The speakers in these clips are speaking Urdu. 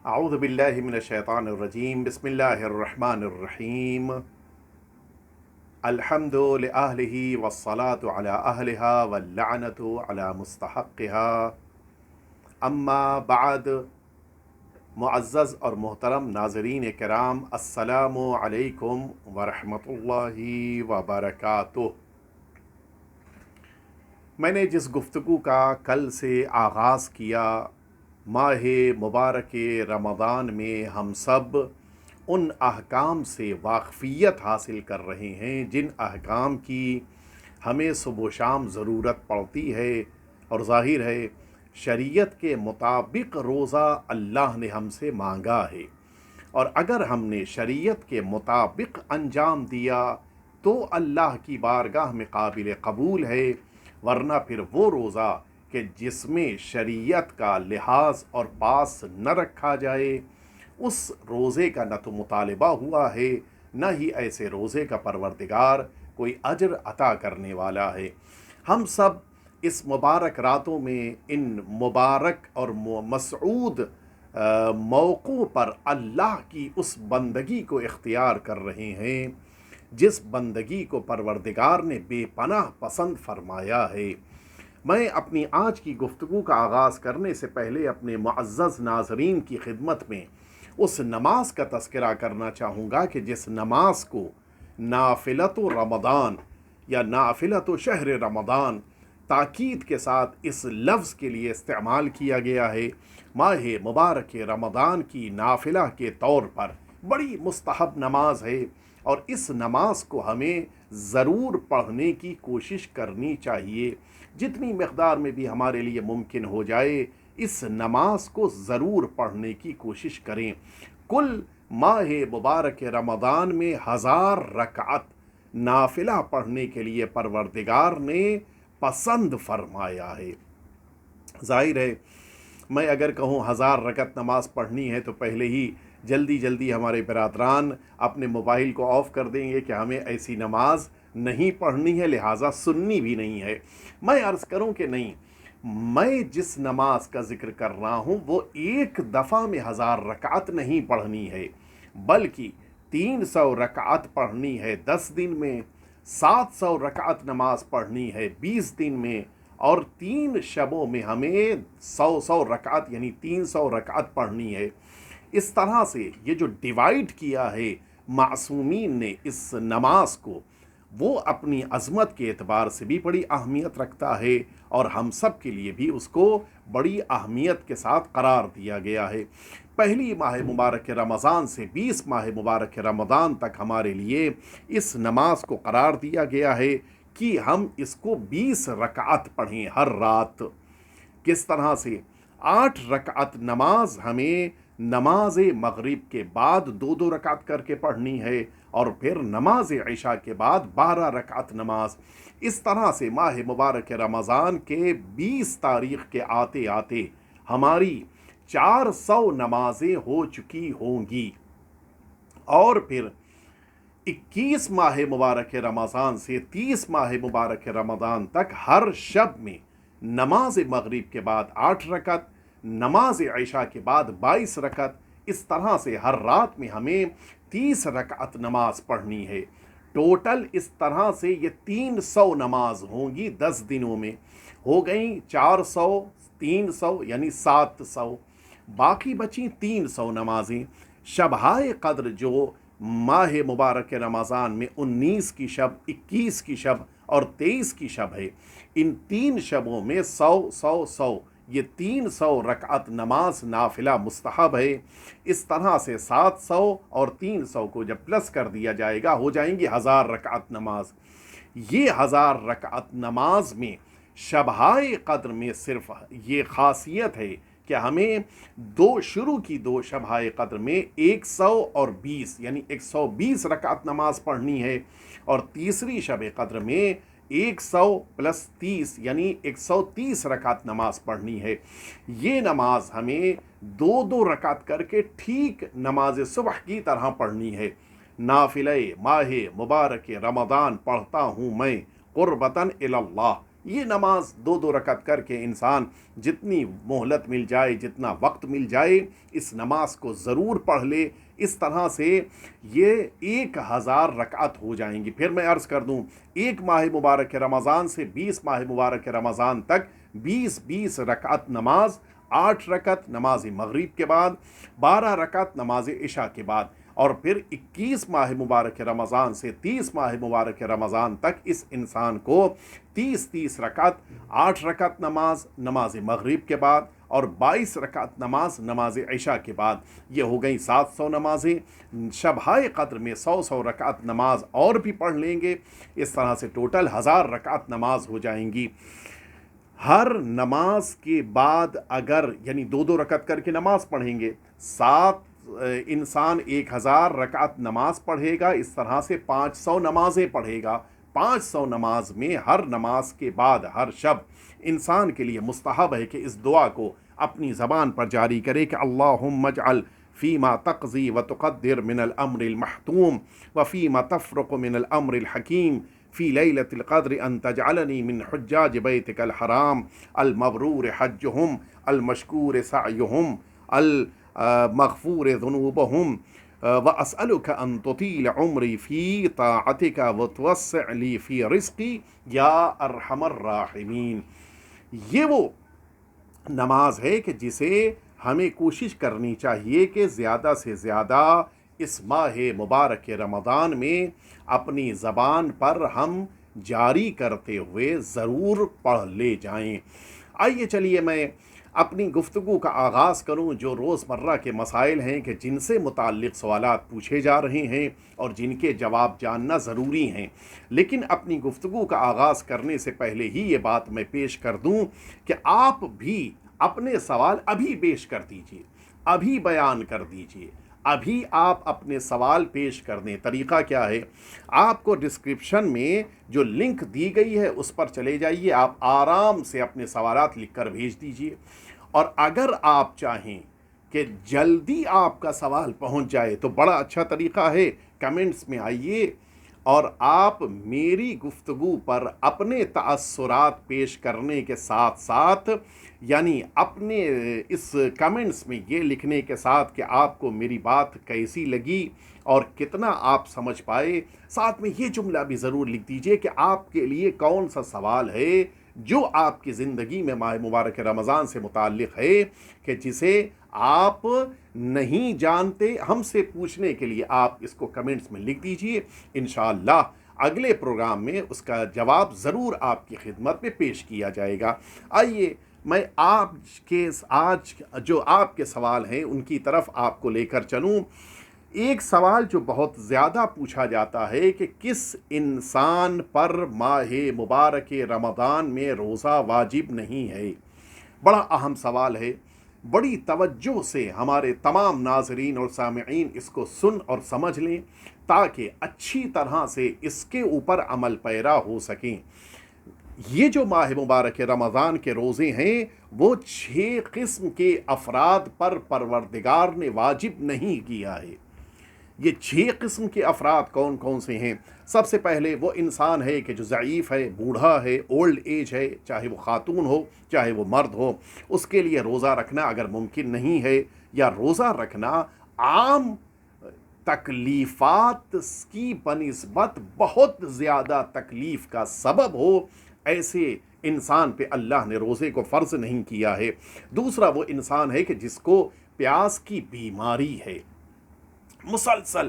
اعوذ باللہ من الشیطان الرجیم بسم اللہ الرحمن الرحیم الحمد لأہلہ والصلاة علی اہلہا واللعنت علی مستحقہا اما بعد معزز اور محترم ناظرین کرام السلام علیکم ورحمۃ اللہ وبرکاتہ۔ میں نے جس گفتگو کا کل سے آغاز کیا، ماہ مبارک رمضان میں ہم سب ان احکام سے واقفیت حاصل کر رہے ہیں جن احکام کی ہمیں صبح و شام ضرورت پڑتی ہے، اور ظاہر ہے شریعت کے مطابق روزہ اللہ نے ہم سے مانگا ہے، اور اگر ہم نے شریعت کے مطابق انجام دیا تو اللہ کی بارگاہ میں قابل قبول ہے، ورنہ پھر وہ روزہ کہ جس میں شریعت کا لحاظ اور پاس نہ رکھا جائے، اس روزے کا نہ تو مطالبہ ہوا ہے، نہ ہی ایسے روزے کا پروردگار کوئی اجر عطا کرنے والا ہے۔ ہم سب اس مبارک راتوں میں ان مبارک اور مسعود موقعوں پر اللہ کی اس بندگی کو اختیار کر رہے ہیں جس بندگی کو پروردگار نے بے پناہ پسند فرمایا ہے۔ میں اپنی آج کی گفتگو کا آغاز کرنے سے پہلے اپنے معزز ناظرین کی خدمت میں اس نماز کا تذکرہ کرنا چاہوں گا کہ جس نماز کو نافلۃ رمضان یا نافلۃ شہر رمضان تاکید کے ساتھ اس لفظ کے لیے استعمال کیا گیا ہے، ماہ مبارک رمضان کی نافلہ کے طور پر بڑی مستحب نماز ہے، اور اس نماز کو ہمیں ضرور پڑھنے کی کوشش کرنی چاہیے، جتنی مقدار میں بھی ہمارے لیے ممکن ہو جائے اس نماز کو ضرور پڑھنے کی کوشش کریں۔ کل ماہ مبارک رمضان میں 1000 رکعت نافلہ پڑھنے کے لیے پروردگار نے پسند فرمایا ہے۔ ظاہر ہے میں اگر کہوں 1000 رکعت نماز پڑھنی ہے تو پہلے ہی جلدی ہمارے برادران اپنے موبائل کو آف کر دیں گے کہ ہمیں ایسی نماز نہیں پڑھنی ہے، لہٰذا سننی بھی نہیں ہے۔ میں عرض کروں کہ نہیں، میں جس نماز کا ذکر کر رہا ہوں وہ ایک دفعہ میں 1000 رکعت نہیں پڑھنی ہے، بلکہ 300 رکعت پڑھنی ہے 10 دن میں، 700 رکعت نماز پڑھنی ہے 20 دن میں، اور 3 شبوں میں ہمیں 100 رکعت یعنی 300 رکعت پڑھنی ہے۔ اس طرح سے یہ جو ڈیوائیڈ کیا ہے معصومین نے اس نماز کو، وہ اپنی عظمت کے اعتبار سے بھی بڑی اہمیت رکھتا ہے، اور ہم سب کے لیے بھی اس کو بڑی اہمیت کے ساتھ قرار دیا گیا ہے۔ پہلی ماہ مبارک رمضان سے 20 ماہ مبارک رمضان تک ہمارے لیے اس نماز کو قرار دیا گیا ہے کہ ہم اس کو 20 رکعت پڑھیں ہر رات۔ کس طرح سے؟ 8 رکعت نماز ہمیں نماز مغرب کے بعد 2 رکعت کر کے پڑھنی ہے، اور پھر نماز عشاء کے بعد 12 رکعت نماز۔ اس طرح سے ماہ مبارک رمضان کے 20 تاریخ کے آتے آتے ہماری 400 نمازیں ہو چکی ہوں گی، اور پھر 21 ماہ مبارک رمضان سے 30 ماہ مبارک رمضان تک ہر شب میں نماز مغرب کے بعد 8 رکعت، نماز عشاء کے بعد 22 رکعت، اس طرح سے ہر رات میں ہمیں 30 رکعت نماز پڑھنی ہے۔ ٹوٹل اس طرح سے یہ 300 نماز ہوں گی 10 دنوں میں، ہو گئیں 400، 300 یعنی 700، باقی بچیں 300 نمازیں۔ شبہائے قدر جو ماہ مبارک رمضان میں 19 کی شب، 21 کی شب اور 23 کی شب ہے، ان 3 شبوں میں 100 یہ 300 رکعت نماز نافلہ مستحب ہے۔ اس طرح سے 700 اور 300 کو جب پلس کر دیا جائے گا ہو جائیں گی 1000 رکعت نماز۔ یہ 1000 رکعت نماز میں شبہائے قدر میں صرف یہ خاصیت ہے کہ ہمیں شروع کی 2 شبہائے قدر میں 100 اور 20 یعنی 120 رکعت نماز پڑھنی ہے، اور تیسری شب قدر میں 100 + 30 یعنی 130 رکعت نماز پڑھنی ہے۔ یہ نماز ہمیں 2 رکعت کر کے ٹھیک نماز صبح کی طرح پڑھنی ہے۔ نافلہ ماہ مبارک رمضان پڑھتا ہوں میں قربتاً الی اللہ، یہ نماز 2 رکعت کر کے انسان جتنی مہلت مل جائے، جتنا وقت مل جائے، اس نماز کو ضرور پڑھ لے. اس طرح سے یہ 1000 رکعت ہو جائیں گی. پھر میں عرض کر دوں، ایک ماہ مبارک رمضان سے 20 ماہ مبارک رمضان تک 20 رکعت نماز، 8 رکعت نماز مغرب کے بعد، 12 رکعت نماز عشاء کے بعد، اور پھر 21 ماہ مبارک رمضان سے 30 ماہ مبارک رمضان تک اس انسان کو 30 رکعت، 8 رکعت نماز مغرب کے بعد اور 22 رکعت نماز عشاء کے بعد. یہ ہو گئی 700 نمازیں. شبہائے قدر میں 100 رکعت نماز اور بھی پڑھ لیں گے. اس طرح سے ٹوٹل 1000 رکعت نماز ہو جائیں گی. ہر نماز کے بعد اگر یعنی 2 رکعت کر کے نماز پڑھیں گے، 7 انسان 1000 رکعت نماز پڑھے گا. اس طرح سے 500 نمازیں پڑھے گا. 500 نماز میں ہر نماز کے بعد ہر شب انسان کے لیے مستحب ہے کہ اس دعا کو اپنی زبان پر جاری کرے کہ اللہم اجعل فیما تقضی و تقدر من الامر المحتوم وفیما تفرق من الامر الحکیم فی لیلۃ القدر ان تجعلنی من حجاج بیتک الحرام المبرور حجہم المشکور سعیہم المغفور ذنوبہم واسألک ان تطیل عمری فی طاعتک وتوسع لی فی رزقی یا ارحم الراحمین. یہ وہ نماز ہے کہ جسے ہمیں کوشش کرنی چاہیے کہ زیادہ سے زیادہ اس ماہ مبارک رمضان میں اپنی زبان پر ہم جاری کرتے ہوئے ضرور پڑھ لے جائیں. آئیے چلیے میں اپنی گفتگو کا آغاز کروں جو روزمرہ کے مسائل ہیں کہ جن سے متعلق سوالات پوچھے جا رہے ہیں اور جن کے جواب جاننا ضروری ہیں. لیکن اپنی گفتگو کا آغاز کرنے سے پہلے ہی یہ بات میں پیش کر دوں کہ آپ بھی اپنے سوال ابھی پیش کر دیجئے، ابھی بیان کر دیجئے، ابھی آپ اپنے سوال پیش کر دیں. طریقہ کیا ہے؟ آپ کو ڈسکرپشن میں جو لنک دی گئی ہے اس پر چلے جائیے. آپ آرام سے اپنے سوالات لکھ کر بھیج دیجئے. اور اگر آپ چاہیں کہ جلدی آپ کا سوال پہنچ جائے تو بڑا اچھا طریقہ ہے، کمنٹس میں آئیے اور آپ میری گفتگو پر اپنے تاثرات پیش کرنے کے ساتھ ساتھ یعنی اپنے اس کمنٹس میں یہ لکھنے کے ساتھ کہ آپ کو میری بات کیسی لگی اور کتنا آپ سمجھ پائے، ساتھ میں یہ جملہ بھی ضرور لکھ دیجئے کہ آپ کے لیے کون سا سوال ہے جو آپ کی زندگی میں ماہ مبارک رمضان سے متعلق ہے کہ جسے آپ نہیں جانتے. ہم سے پوچھنے کے لیے آپ اس کو کمنٹس میں لکھ دیجئے. انشاءاللہ اگلے پروگرام میں اس کا جواب ضرور آپ کی خدمت میں پیش کیا جائے گا. آئیے میں آج جو آپ کے سوال ہیں ان کی طرف آپ کو لے کر چلوں. ایک سوال جو بہت زیادہ پوچھا جاتا ہے کہ کس انسان پر ماہ مبارک رمضان میں روزہ واجب نہیں ہے. بڑا اہم سوال ہے. بڑی توجہ سے ہمارے تمام ناظرین اور سامعین اس کو سن اور سمجھ لیں تاکہ اچھی طرح سے اس کے اوپر عمل پیرا ہو سکیں. یہ جو ماہ مبارک رمضان کے روزے ہیں وہ 6 قسم کے افراد پر پروردگار نے واجب نہیں کیا ہے. یہ 6 قسم کے افراد کون کون سے ہیں؟ سب سے پہلے وہ انسان ہے کہ جو ضعیف ہے، بوڑھا ہے، اولڈ ایج ہے، چاہے وہ خاتون ہو چاہے وہ مرد ہو. اس کے لیے روزہ رکھنا اگر ممکن نہیں ہے یا روزہ رکھنا عام تکلیفات کی بنسبت بہت زیادہ تکلیف کا سبب ہو، ایسے انسان پہ اللہ نے روزے کو فرض نہیں کیا ہے. دوسرا وہ انسان ہے کہ جس کو پیاس کی بیماری ہے، مسلسل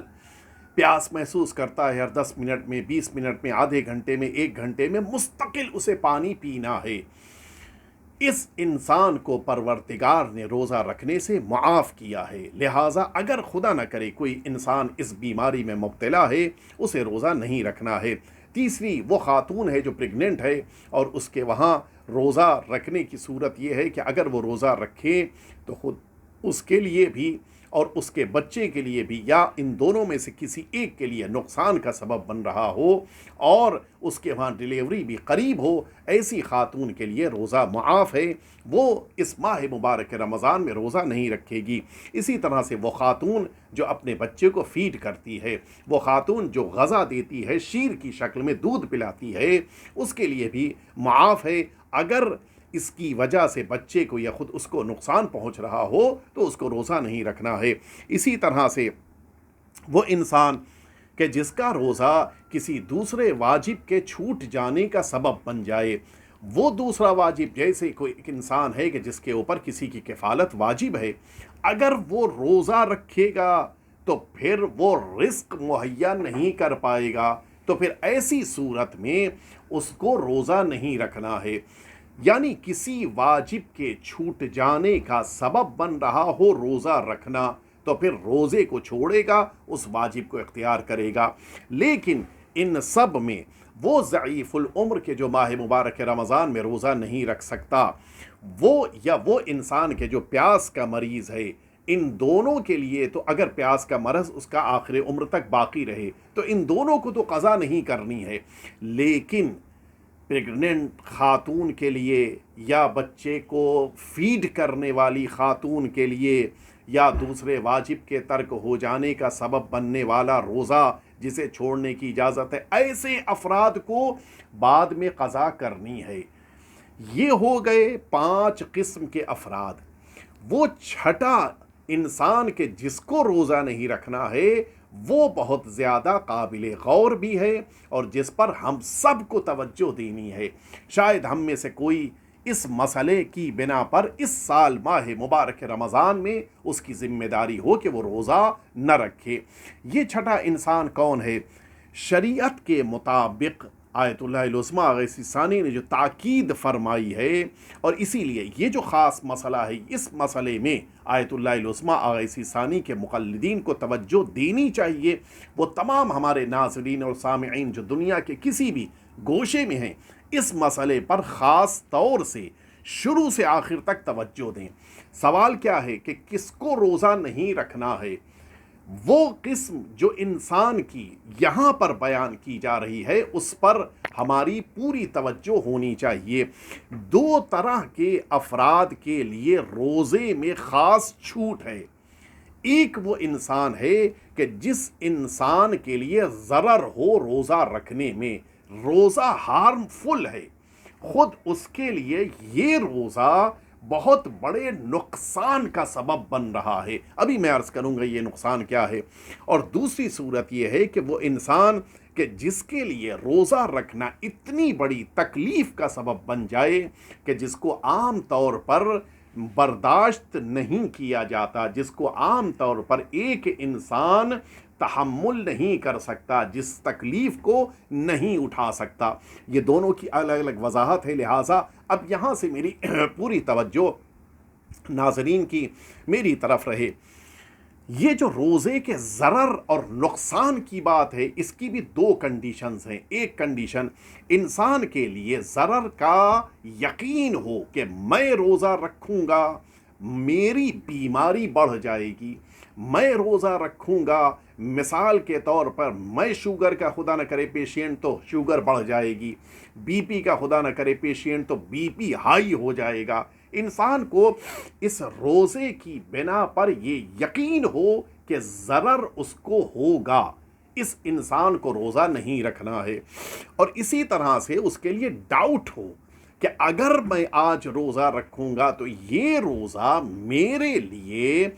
پیاس محسوس کرتا ہے، ہر 10 منٹ میں، 20 منٹ میں، آدھے گھنٹے میں، 1 گھنٹے میں مستقل اسے پانی پینا ہے. اس انسان کو پروردگار نے روزہ رکھنے سے معاف کیا ہے. لہٰذا اگر خدا نہ کرے کوئی انسان اس بیماری میں مبتلا ہے اسے روزہ نہیں رکھنا ہے. تیسری وہ خاتون ہے جو پریگننٹ ہے اور اس کے وہاں روزہ رکھنے کی صورت یہ ہے کہ اگر وہ روزہ رکھے تو خود اس کے لیے بھی اور اس کے بچے کے لیے بھی یا ان دونوں میں سے کسی ایک کے لیے نقصان کا سبب بن رہا ہو اور اس کے وہاں ڈیلیوری بھی قریب ہو، ایسی خاتون کے لیے روزہ معاف ہے، وہ اس ماہ مبارک رمضان میں روزہ نہیں رکھے گی۔ اسی طرح سے وہ خاتون جو اپنے بچے کو فیڈ کرتی ہے، وہ خاتون جو غذا دیتی ہے، شیر کی شکل میں دودھ پلاتی ہے، اس کے لیے بھی معاف ہے۔ اگر اس کی وجہ سے بچے کو یا خود اس کو نقصان پہنچ رہا ہو تو اس کو روزہ نہیں رکھنا ہے۔ اسی طرح سے وہ انسان کہ جس کا روزہ کسی دوسرے واجب کے چھوٹ جانے کا سبب بن جائے، وہ دوسرا واجب جیسے کوئی ایک انسان ہے کہ جس کے اوپر کسی کی کفالت واجب ہے، اگر وہ روزہ رکھے گا تو پھر وہ رزق مہیا نہیں کر پائے گا، تو پھر ایسی صورت میں اس کو روزہ نہیں رکھنا ہے۔ یعنی کسی واجب کے چھوٹ جانے کا سبب بن رہا ہو روزہ رکھنا، تو پھر روزے کو چھوڑے گا، اس واجب کو اختیار کرے گا۔ لیکن ان سب میں وہ ضعیف العمر کے جو ماہ مبارک رمضان میں روزہ نہیں رکھ سکتا، وہ یا وہ انسان کے جو پیاس کا مریض ہے، ان دونوں کے لیے تو اگر پیاس کا مرض اس کا آخر عمر تک باقی رہے تو ان دونوں کو تو قضا نہیں کرنی ہے، لیکن پریگننٹ خاتون کے لیے یا بچے کو فیڈ کرنے والی خاتون کے لیے یا دوسرے واجب کے ترک ہو جانے کا سبب بننے والا روزہ جسے چھوڑنے کی اجازت ہے، ایسے افراد کو بعد میں قضا کرنی ہے۔ یہ ہو گئے 5 قسم کے افراد۔ وہ چھٹا انسان کے جس کو روزہ نہیں رکھنا ہے وہ بہت زیادہ قابل غور بھی ہے اور جس پر ہم سب کو توجہ دینی ہے۔ شاید ہم میں سے کوئی اس مسئلے کی بنا پر اس سال ماہ مبارک رمضان میں اس کی ذمہ داری ہو کہ وہ روزہ نہ رکھے۔ یہ چھٹا انسان کون ہے؟ شریعت کے مطابق آیت اللہ العظمیٰ اغیثی ثانی نے جو تاکید فرمائی ہے، اور اسی لیے یہ جو خاص مسئلہ ہے، اس مسئلے میں آیت اللہ العظمیٰ اغیثی ثانی کے مقلدین کو توجہ دینی چاہیے۔ وہ تمام ہمارے ناظرین اور سامعین جو دنیا کے کسی بھی گوشے میں ہیں، اس مسئلے پر خاص طور سے شروع سے آخر تک توجہ دیں۔ سوال کیا ہے کہ کس کو روزہ نہیں رکھنا ہے؟ وہ قسم جو انسان کی یہاں پر بیان کی جا رہی ہے اس پر ہماری پوری توجہ ہونی چاہیے۔ 2 طرح کے افراد کے لیے روزے میں خاص چھوٹ ہے۔ ایک وہ انسان ہے کہ جس انسان کے لیے ضرر ہو روزہ رکھنے میں، روزہ ہارمفل ہے، خود اس کے لیے یہ روزہ بہت بڑے نقصان کا سبب بن رہا ہے۔ ابھی میں عرض کروں گا یہ نقصان کیا ہے۔ اور دوسری صورت یہ ہے کہ وہ انسان کہ جس کے لیے روزہ رکھنا اتنی بڑی تکلیف کا سبب بن جائے کہ جس کو عام طور پر برداشت نہیں کیا جاتا، جس کو عام طور پر ایک انسان تحمل نہیں کر سکتا، جس تکلیف کو نہیں اٹھا سکتا۔ یہ دونوں کی الگ الگ وضاحت ہے، لہٰذا اب یہاں سے میری پوری توجہ ناظرین کی میری طرف رہے۔ یہ جو روزے کے ضرر اور نقصان کی بات ہے، اس کی بھی 2 کنڈیشنز ہیں۔ ایک کنڈیشن انسان کے لیے ضرر کا یقین ہو کہ میں روزہ رکھوں گا میری بیماری بڑھ جائے گی، میں روزہ رکھوں گا مثال کے طور پر میں شوگر کا خدا نہ کرے پیشنٹ تو شوگر بڑھ جائے گی، بی پی کا خدا نہ کرے پیشنٹ تو بی پی ہائی ہو جائے گا۔ انسان کو اس روزے کی بنا پر یہ یقین ہو کہ ضرر اس کو ہوگا، اس انسان کو روزہ نہیں رکھنا ہے۔ اور اسی طرح سے اس کے لیے ڈاؤٹ ہو کہ اگر میں آج روزہ رکھوں گا تو یہ روزہ میرے لیے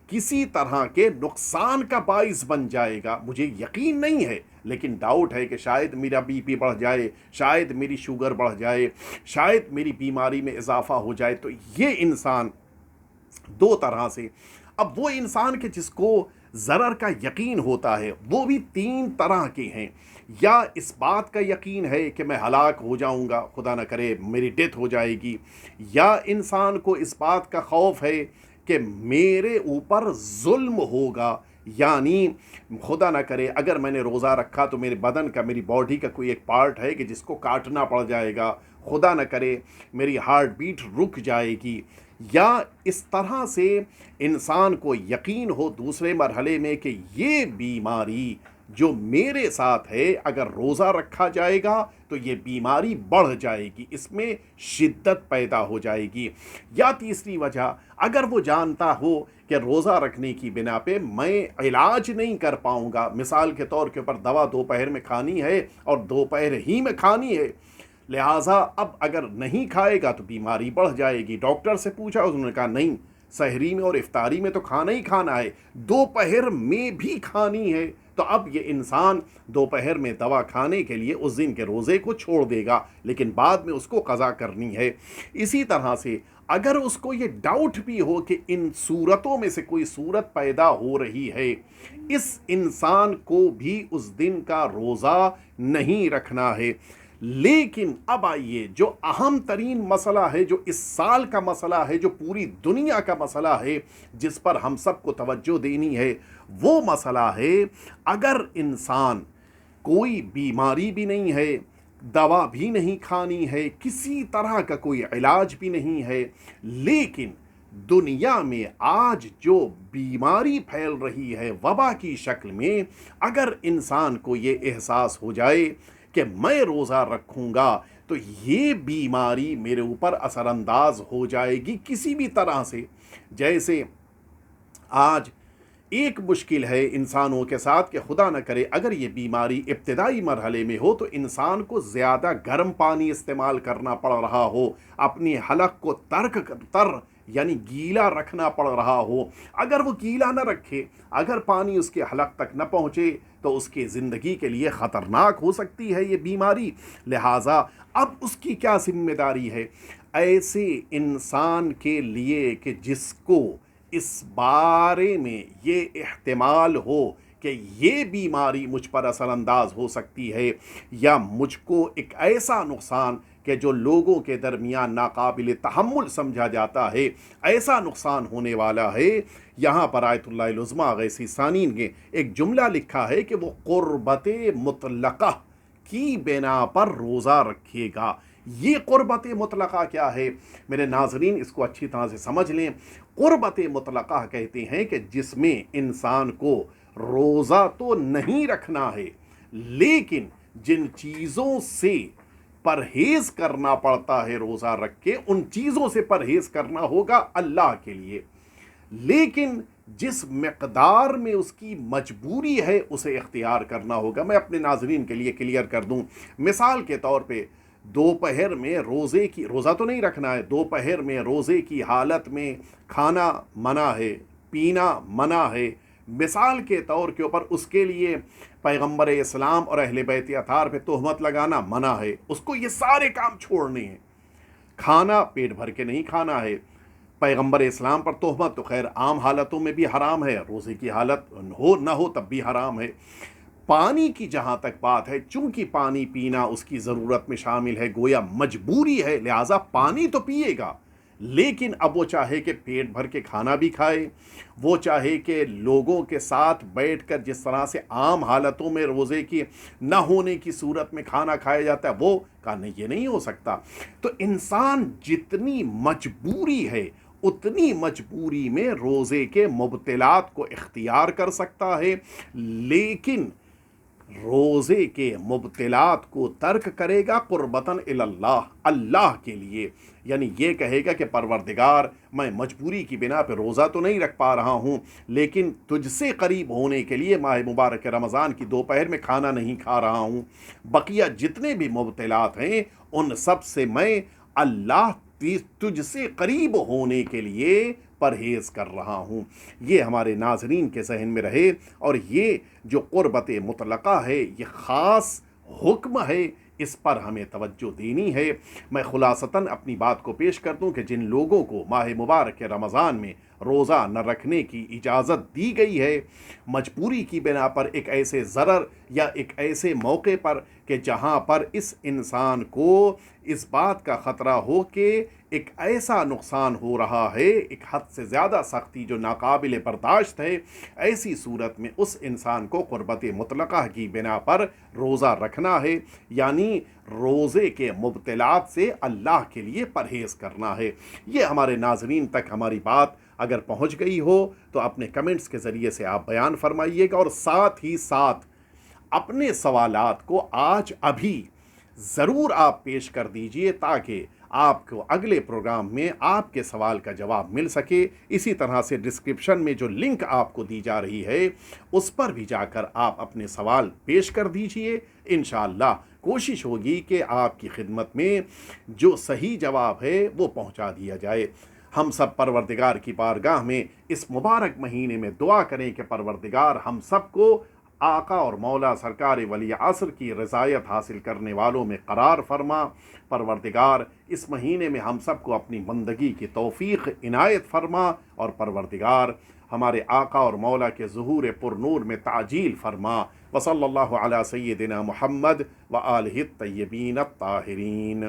کسی طرح کے نقصان کا باعث بن جائے گا، مجھے یقین نہیں ہے لیکن ڈاؤٹ ہے کہ شاید میرا بی پی بڑھ جائے، شاید میری شوگر بڑھ جائے، شاید میری بیماری میں اضافہ ہو جائے۔ تو یہ انسان 2 طرح سے۔ اب وہ انسان کے جس کو ضرر کا یقین ہوتا ہے وہ بھی 3 طرح کے ہیں۔ یا اس بات کا یقین ہے کہ میں ہلاک ہو جاؤں گا، خدا نہ کرے میری ڈیتھ ہو جائے گی، یا انسان کو اس بات کا خوف ہے کہ میرے اوپر ظلم ہوگا، یعنی خدا نہ کرے اگر میں نے روزہ رکھا تو میرے بدن کا، میری باڈی کا کوئی ایک پارٹ ہے کہ جس کو کاٹنا پڑ جائے گا، خدا نہ کرے میری ہارٹ بیٹ رک جائے گی، یا اس طرح سے انسان کو یقین ہو دوسرے مرحلے میں کہ یہ بیماری جو میرے ساتھ ہے اگر روزہ رکھا جائے گا تو یہ بیماری بڑھ جائے گی، اس میں شدت پیدا ہو جائے گی۔ یا تیسری وجہ، اگر وہ جانتا ہو کہ روزہ رکھنے کی بنا پہ میں علاج نہیں کر پاؤں گا، مثال کے طور کے اوپر دوا دوپہر میں کھانی ہے اور دوپہر ہی میں کھانی ہے، لہٰذا اب اگر نہیں کھائے گا تو بیماری بڑھ جائے گی۔ ڈاکٹر سے پوچھا، انہوں نے کہا نہیں، سحری میں اور افطاری میں تو کھانا ہی کھانا ہے، دوپہر میں بھی کھانی ہے، تو اب یہ انسان دوپہر میں دوا کھانے کے لیے اس دن کے روزے کو چھوڑ دے گا، لیکن بعد میں اس کو قضا کرنی ہے۔ اسی طرح سے اگر اس کو یہ ڈاؤٹ بھی ہو کہ ان صورتوں میں سے کوئی صورت پیدا ہو رہی ہے، اس انسان کو بھی اس دن کا روزہ نہیں رکھنا ہے۔ لیکن اب آئیے، جو اہم ترین مسئلہ ہے، جو اس سال کا مسئلہ ہے، جو پوری دنیا کا مسئلہ ہے، جس پر ہم سب کو توجہ دینی ہے، وہ مسئلہ ہے اگر انسان کوئی بیماری بھی نہیں ہے، دوا بھی نہیں کھانی ہے، کسی طرح کا کوئی علاج بھی نہیں ہے، لیکن دنیا میں آج جو بیماری پھیل رہی ہے وبا کی شکل میں، اگر انسان کو یہ احساس ہو جائے کہ میں روزہ رکھوں گا تو یہ بیماری میرے اوپر اثر انداز ہو جائے گی کسی بھی طرح سے۔ جیسے آج ایک مشکل ہے انسانوں کے ساتھ کہ خدا نہ کرے اگر یہ بیماری ابتدائی مرحلے میں ہو تو انسان کو زیادہ گرم پانی استعمال کرنا پڑ رہا ہو، اپنی حلق کو یعنی گیلا رکھنا پڑ رہا ہو۔ اگر وہ گیلا نہ رکھے، اگر پانی اس کے حلق تک نہ پہنچے تو اس کی زندگی کے لیے خطرناک ہو سکتی ہے یہ بیماری۔ لہٰذا اب اس کی کیا ذمہ داری ہے ایسے انسان کے لیے کہ جس کو اس بارے میں یہ احتمال ہو کہ یہ بیماری مجھ پر اثر انداز ہو سکتی ہے، یا مجھ کو ایک ایسا نقصان کہ جو لوگوں کے درمیان ناقابل تحمل سمجھا جاتا ہے، ایسا نقصان ہونے والا ہے۔ یہاں پر آیت اللہ العظمیٰ غیثی ثانین نے ایک جملہ لکھا ہے کہ وہ قربت مطلقہ کی بنا پر روزہ رکھے گا۔ یہ قربت مطلقہ کیا ہے میرے ناظرین، اس کو اچھی طرح سے سمجھ لیں۔ قربت مطلقہ کہتے ہیں کہ جس میں انسان کو روزہ تو نہیں رکھنا ہے، لیکن جن چیزوں سے پرہیز کرنا پڑتا ہے روزہ رکھ کے، ان چیزوں سے پرہیز کرنا ہوگا اللہ کے لیے، لیکن جس مقدار میں اس کی مجبوری ہے اسے اختیار کرنا ہوگا۔ میں اپنے ناظرین کے لیے کلیئر کر دوں، مثال کے طور پہ دوپہر میں روزہ تو نہیں رکھنا ہے، دوپہر میں روزے کی حالت میں کھانا منع ہے، پینا منع ہے، مثال کے طور کے اوپر اس کے لیے پیغمبر اسلام اور اہل بیت اطہار پہ تہمت لگانا منع ہے، اس کو یہ سارے کام چھوڑنے ہیں۔ کھانا پیٹ بھر کے نہیں کھانا ہے، پیغمبر اسلام پر تہمت تو خیر عام حالتوں میں بھی حرام ہے، روزے کی حالت ہو نہ ہو تب بھی حرام ہے۔ پانی کی جہاں تک بات ہے، چونکہ پانی پینا اس کی ضرورت میں شامل ہے، گویا مجبوری ہے، لہٰذا پانی تو پیے گا، لیکن اب وہ چاہے کہ پیٹ بھر کے کھانا بھی کھائے، وہ چاہے کہ لوگوں کے ساتھ بیٹھ کر جس طرح سے عام حالتوں میں روزے کی نہ ہونے کی صورت میں کھانا کھایا جاتا ہے، وہ کہا نہیں، یہ نہیں ہو سکتا۔ تو انسان جتنی مجبوری ہے اتنی مجبوری میں روزے کے مبطلات کو اختیار کر سکتا ہے، لیکن روزے کے مبطلات کو ترک کرے گا قربتاً اللہ، اللہ کے لیے، یعنی یہ کہے گا کہ پروردگار میں مجبوری کی بنا پہ روزہ تو نہیں رکھ پا رہا ہوں، لیکن تجھ سے قریب ہونے کے لیے ماہ مبارک رمضان کی دوپہر میں کھانا نہیں کھا رہا ہوں، بقیہ جتنے بھی مبطلات ہیں ان سب سے میں اللہ تجھ سے قریب ہونے کے لیے پرہیز کر رہا ہوں۔ یہ ہمارے ناظرین کے ذہن میں رہے، اور یہ جو قربت مطلقہ ہے یہ خاص حکم ہے، اس پر ہمیں توجہ دینی ہے۔ میں خلاصتاً اپنی بات کو پیش کر دوں کہ جن لوگوں کو ماہ مبارک رمضان میں روزہ نہ رکھنے کی اجازت دی گئی ہے، مجبوری کی بنا پر، ایک ایسے ضرر یا ایک ایسے موقع پر کہ جہاں پر اس انسان کو اس بات کا خطرہ ہو کہ ایک ایسا نقصان ہو رہا ہے، ایک حد سے زیادہ سختی جو ناقابل برداشت ہے، ایسی صورت میں اس انسان کو قربت مطلقہ کی بنا پر روزہ رکھنا ہے، یعنی روزے کے مبتلات سے اللہ کے لیے پرہیز کرنا ہے۔ یہ ہمارے ناظرین تک ہماری بات اگر پہنچ گئی ہو تو اپنے کمنٹس کے ذریعے سے آپ بیان فرمائیے گا، اور ساتھ ہی ساتھ اپنے سوالات کو آج ابھی ضرور آپ پیش کر دیجئے تاکہ آپ کو اگلے پروگرام میں آپ کے سوال کا جواب مل سکے۔ اسی طرح سے ڈسکرپشن میں جو لنک آپ کو دی جا رہی ہے اس پر بھی جا کر آپ اپنے سوال پیش کر دیجئے۔ انشاءاللہ کوشش ہوگی کہ آپ کی خدمت میں جو صحیح جواب ہے وہ پہنچا دیا جائے۔ ہم سب پروردگار کی بارگاہ میں اس مبارک مہینے میں دعا کریں کہ پروردگار ہم سب کو آقا اور مولا سرکار ولی عصر کی رضایت حاصل کرنے والوں میں قرار فرما۔ پروردگار اس مہینے میں ہم سب کو اپنی بندگی کی توفیق عنایت فرما، اور پروردگار ہمارے آقا اور مولا کے ظہور پر نور میں تعجیل فرما۔ وصلی اللہ علی سیدنا محمد و آلہ الطیبین الطاہرین۔